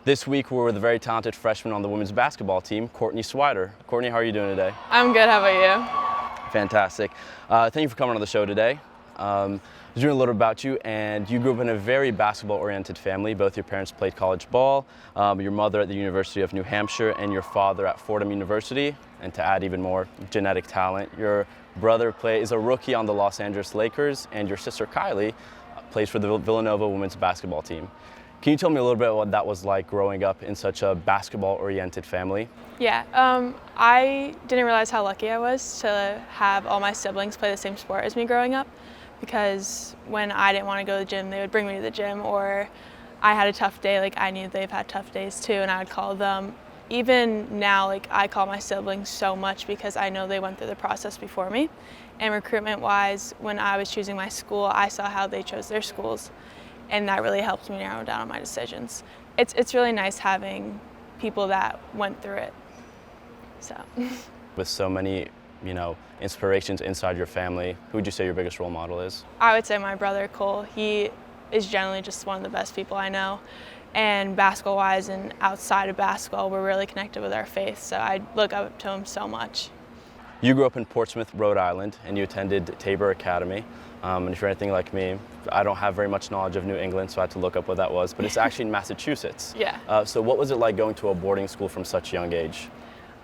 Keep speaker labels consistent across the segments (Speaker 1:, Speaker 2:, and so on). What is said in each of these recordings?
Speaker 1: This week we're with a very talented freshman on the women's basketball team, Courtney Swider. Courtney, how are you doing today?
Speaker 2: I'm good, how about you?
Speaker 1: Fantastic. Thank you for coming on the show today. I was reading a little about you, and you grew up in a very basketball-oriented family. Both your parents played college ball, your mother at the University of New Hampshire and your father at Fordham University. And to add even more genetic talent, your brother is a rookie on the Los Angeles Lakers, and your sister Kylie plays for the Villanova women's basketball team. Can you tell me a little bit about what that was like growing up in such a basketball-oriented family?
Speaker 2: Yeah, I didn't realize how lucky I was to have all my siblings play the same sport as me growing up, because when I didn't want to go to the gym, they would bring me to the gym, or I had a tough day, like I knew they've had tough days too, and I would call them. Even now, like I call my siblings so much because I know they went through the process before me. And recruitment-wise, when I was choosing my school, I saw how they chose their schools, and that really helped me narrow down on my decisions. It's really nice having people that went through it. So.
Speaker 1: With so many, inspirations inside your family, who would you say your biggest role model is?
Speaker 2: I would say my brother Cole. He is generally just one of the best people I know. And basketball-wise and outside of basketball, we're really connected with our faith, so I look up to him so much.
Speaker 1: You grew up in Portsmouth, Rhode Island, and you attended Tabor Academy. And if you're anything like me, I don't have very much knowledge of New England, so I had to look up what that was, but it's actually in Massachusetts.
Speaker 2: Yeah.
Speaker 1: So what was it like going to a boarding school from such a young age?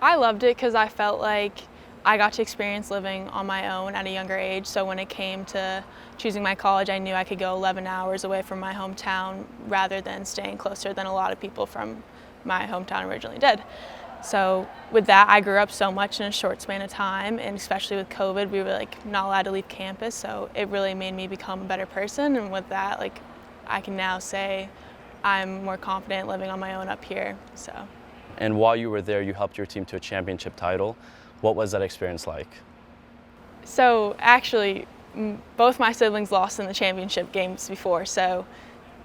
Speaker 2: I loved it because I felt like I got to experience living on my own at a younger age, so when it came to choosing my college, I knew I could go 11 hours away from my hometown rather than staying closer than a lot of people from my hometown originally did. So with that, I grew up so much in a short span of time, and especially with COVID, we were not allowed to leave campus, so it really made me become a better person. And with that, I can now say I'm more confident living on my own up here. So.
Speaker 1: And while you were there, you helped your team to a championship title. What was that experience like?
Speaker 2: So actually, both my siblings lost in the championship games before, so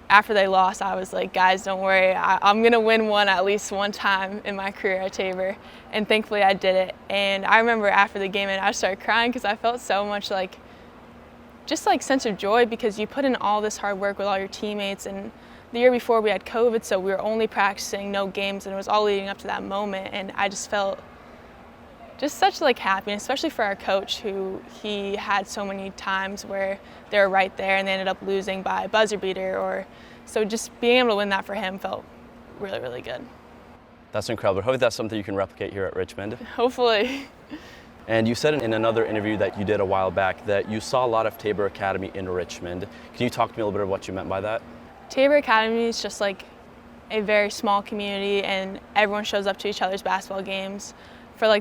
Speaker 2: after they lost, I was like, guys, don't worry, I'm gonna win one at least one time in my career at Tabor. And thankfully I did it. And I remember after the game, and I started crying because I felt so much just sense of joy, because you put in all this hard work with all your teammates. And the year before we had COVID, so we were only practicing, no games, and it was all leading up to that moment. And I just felt such happiness, especially for our coach, who he had so many times where they were right there and they ended up losing by a buzzer beater, so just being able to win that for him felt really, really good.
Speaker 1: That's incredible. Hopefully that's something you can replicate here at Richmond.
Speaker 2: Hopefully.
Speaker 1: And you said in another interview that you did a while back that you saw a lot of Tabor Academy in Richmond. Can you talk to me a little bit about what you meant by that? Tabor
Speaker 2: Academy is just a very small community, and everyone shows up to each other's basketball games. For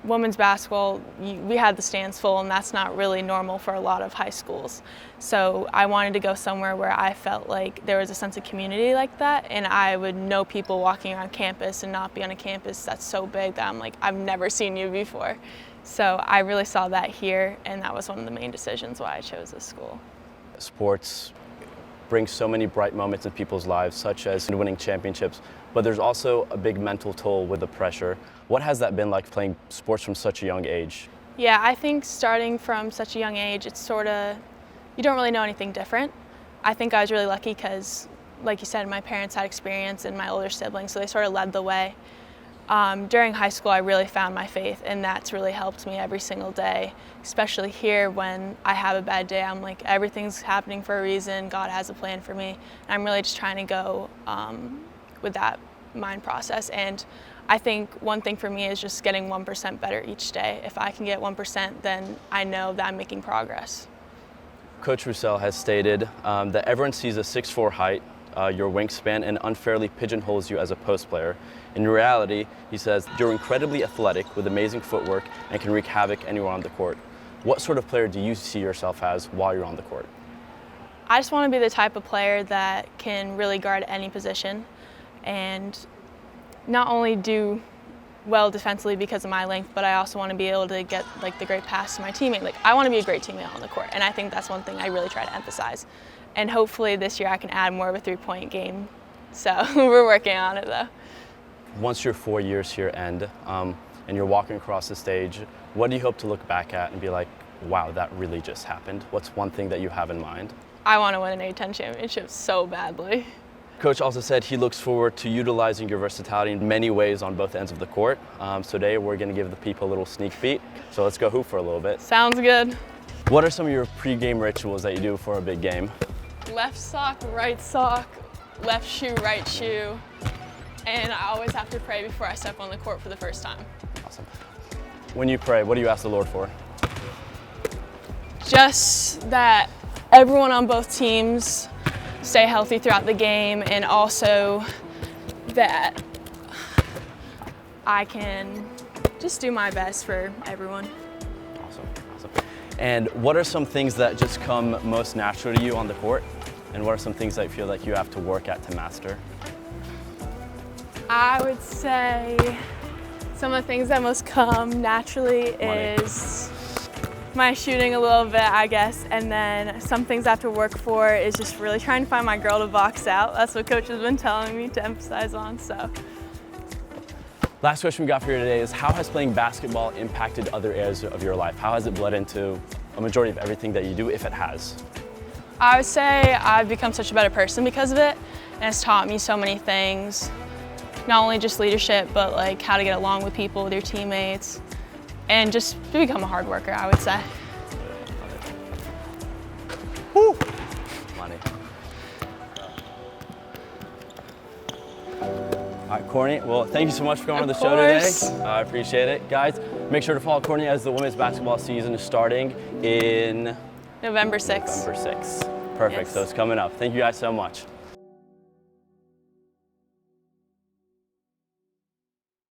Speaker 2: women's basketball, we had the stands full, and that's not really normal for a lot of high schools. So I wanted to go somewhere where I felt like there was a sense of community like that, and I would know people walking around campus and not be on a campus that's so big that I'm I've never seen you before. So I really saw that here, and that was one of the main decisions why I chose this school.
Speaker 1: Sports brings so many bright moments in people's lives, such as winning championships, but there's also a big mental toll with the pressure. What has that been like, playing sports from such a young age?
Speaker 2: Yeah, I think starting from such a young age, it's you don't really know anything different. I think I was really lucky because, like you said, my parents had experience and my older siblings, so they sort of led the way. During high school, I really found my faith, and that's really helped me every single day, especially here when I have a bad day. I'm everything's happening for a reason, God has a plan for me. And I'm really just trying to go with that mind process. And I think one thing for me is just getting 1% better each day. If I can get 1%, then I know that I'm making progress.
Speaker 1: Coach Roussel has stated that everyone sees a 6'4" height, your wingspan, and unfairly pigeonholes you as a post player. In reality, he says, you're incredibly athletic with amazing footwork and can wreak havoc anywhere on the court. What sort of player do you see yourself as while you're on the court?
Speaker 2: I just want to be the type of player that can really guard any position and not only do well defensively because of my length, but I also want to be able to get the great pass to my teammate. I want to be a great teammate on the court, and I think that's one thing I really try to emphasize. And hopefully this year I can add more of a three-point game. So we're working on it though.
Speaker 1: Once your 4 years here end and you're walking across the stage, what do you hope to look back at and be like, wow, that really just happened? What's one thing that you have in mind?
Speaker 2: I want to win an A-10 championship so badly.
Speaker 1: Coach also said he looks forward to utilizing your versatility in many ways on both ends of the court. So today we're going to give the people a little sneak peek. So let's go hoop for a little bit.
Speaker 2: Sounds good.
Speaker 1: What are some of your pre-game rituals that you do for a big game?
Speaker 2: Left sock, left shoe, right shoe. And I always have to pray before I step on the court for the first time.
Speaker 1: Awesome. When you pray, what do you ask the Lord for?
Speaker 2: Just that everyone on both teams stay healthy throughout the game, and also that I can just do my best for everyone.
Speaker 1: Awesome. And what are some things that just come most natural to you on the court? And what are some things that you feel like you have to work at to master?
Speaker 2: I would say some of the things that most come naturally is my shooting a little bit, I guess, and then some things I have to work for is just really trying to find my girl to box out. That's what Coach has been telling me to emphasize on, so.
Speaker 1: Last question we got for you today is, how has playing basketball impacted other areas of your life? How has it bled into a majority of everything that you do, if it has?
Speaker 2: I would say I've become such a better person because of it, and it's taught me so many things. Not only just leadership, but like how to get along with people, with your teammates, and just to become a hard worker, I would say.
Speaker 1: Woo! Money. All right, Courtney, well, thank you so much for coming on the show today. I appreciate it. Guys, make sure to follow Courtney as the women's basketball season is starting in
Speaker 2: November 6th.
Speaker 1: November 6th. Perfect,
Speaker 2: Yes.
Speaker 1: So it's coming up. Thank you guys so much.